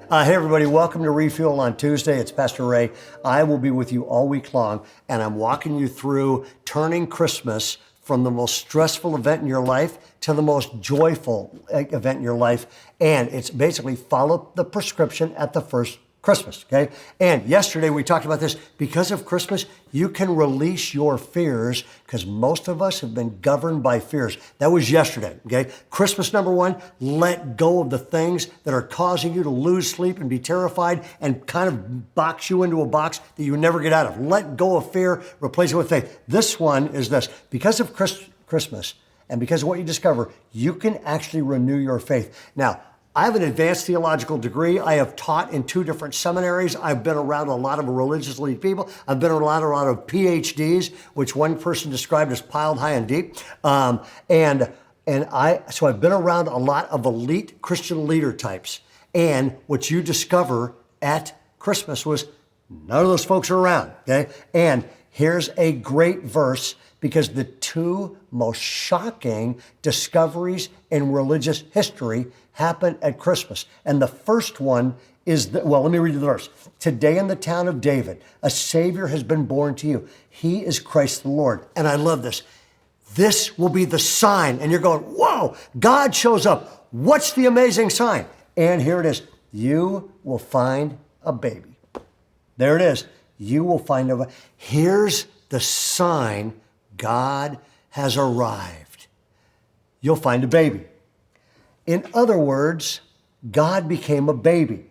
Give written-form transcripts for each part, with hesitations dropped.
Hey everybody, welcome to Refuel on Tuesday. It's Pastor Ray. I will be with you all week long, and I'm walking you through turning Christmas from the most stressful event in your life to the most joyful event in your life. And it's basically follow the prescription at the first Christmas, okay? And yesterday we talked about this. Because of Christmas, you can release your fears because most of us have been governed by fears. That was yesterday, okay? Christmas number one, let go of the things that are causing you to lose sleep and be terrified and kind of box you into a box that you never get out of. Let go of fear, replace it with faith. This one is this. Because of Christmas and because of what you discover, you can actually renew your faith. Now, I have an advanced theological degree. I have taught in 2 different seminaries. I've been around a lot of religiously people. I've been around a lot of PhDs, which one person described as piled high and deep. So I've been around a lot of elite Christian leader types. And what you discover at Christmas was none of those folks are around, okay? And here's a great verse, because the 2 most shocking discoveries in religious history happened at Christmas. And the first one is, let me read you the verse. Today in the town of David, a Savior has been born to you. He is Christ the Lord. And I love this. This will be the sign. And you're going, whoa, God shows up. What's the amazing sign? And here it is. You will find a baby. There it is. You will find a baby. Here's the sign. God has arrived. You'll find a baby. In other words, God became a baby.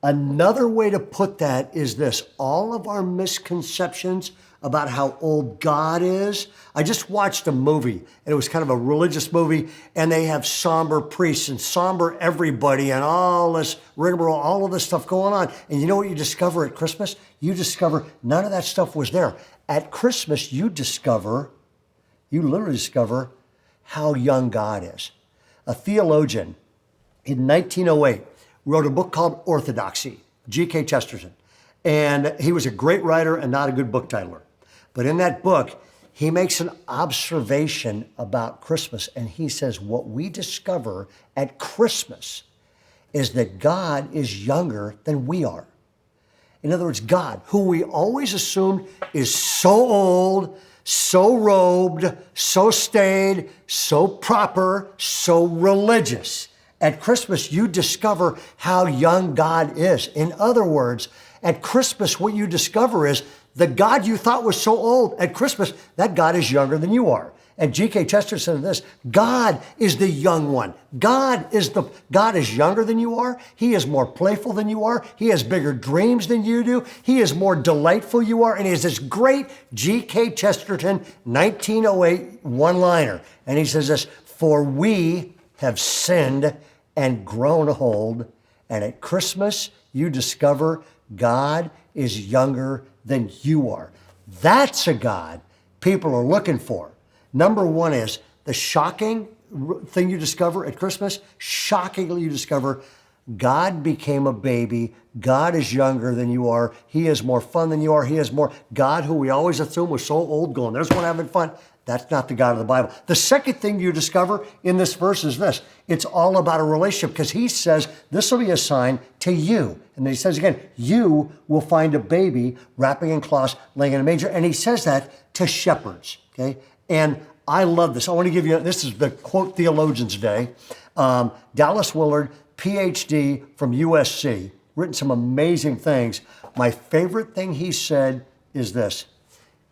Another way to put that is this. All of our misconceptions about how old God is. I just watched a movie, and it was kind of a religious movie, and they have somber priests and somber everybody and all this rigmarole, all of this stuff going on. And you know what you discover at Christmas? You discover none of that stuff was there. At Christmas, you literally discover how young God is. A theologian in 1908 wrote a book called Orthodoxy, G.K. Chesterton. And he was a great writer and not a good book titler. But in that book, he makes an observation about Christmas. And he says, what we discover at Christmas is that God is younger than we are. In other words, God, who we always assumed is so old, so robed, so staid, so proper, so religious. At Christmas, you discover how young God is. In other words, at Christmas, what you discover is the God you thought was so old. At Christmas, that God is younger than you are. And G.K. Chesterton said this, God is the young one. God is younger than you are. He is more playful than you are. He has bigger dreams than you do. He is more delightful you are. And he has this great G.K. Chesterton 1908 one-liner. And he says this, for we have sinned and grown old. And at Christmas, you discover God is younger than you are. That's a God people are looking for. Number one is the shocking thing you discover at Christmas. Shockingly, you discover God became a baby. God is younger than you are. He has more fun than you are. He has more. God, who we always assume was so old, going, there's one having fun. That's not the God of the Bible. The second thing you discover in this verse is this. It's all about a relationship, because he says, this will be a sign to you. And then he says again, you will find a baby wrapping in cloths, laying in a manger. And he says that to shepherds, okay? And I love this. I want to give you, this is the quote theologian's day. Dallas Willard, PhD from USC, written some amazing things. My favorite thing he said is this.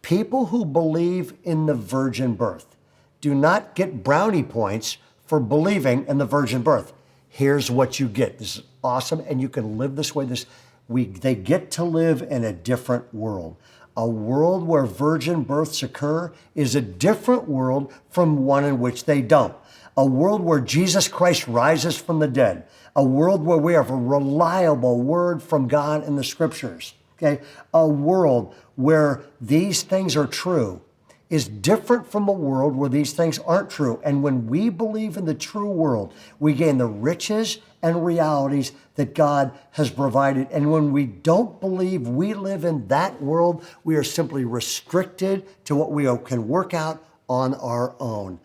People who believe in the virgin birth do not get brownie points for believing in the virgin birth. Here's what you get. This is awesome, and you can live this way. They get to live in a different world. A world where virgin births occur is a different world from one in which they don't. A world where Jesus Christ rises from the dead. A world where we have a reliable word from God in the scriptures. Okay? A world where these things are true is different from a world where these things aren't true. And when we believe in the true world, we gain the riches and realities that God has provided. And when we don't believe we live in that world, we are simply restricted to what we can work out on our own.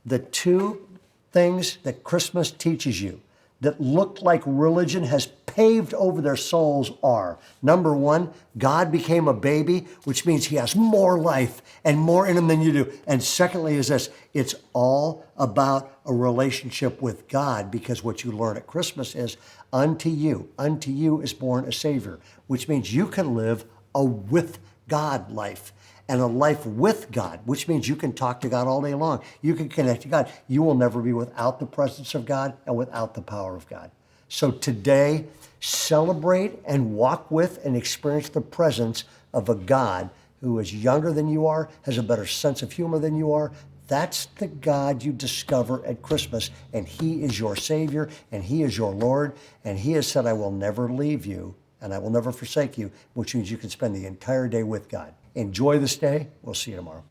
The two things that Christmas teaches you, that looked like religion has paved over their souls are. Number one, God became a baby, which means he has more life and more in him than you do. And secondly is this, it's all about a relationship with God, because what you learn at Christmas is unto you is born a Savior, which means you can live a with God life. And a life with God, which means you can talk to God all day long. You can connect to God. You will never be without the presence of God and without the power of God. So today, celebrate and walk with and experience the presence of a God who is younger than you are, has a better sense of humor than you are. That's the God you discover at Christmas, and he is your Savior, and he is your Lord, and he has said, I will never leave you, and I will never forsake you, which means you can spend the entire day with God. Enjoy this day. We'll see you tomorrow.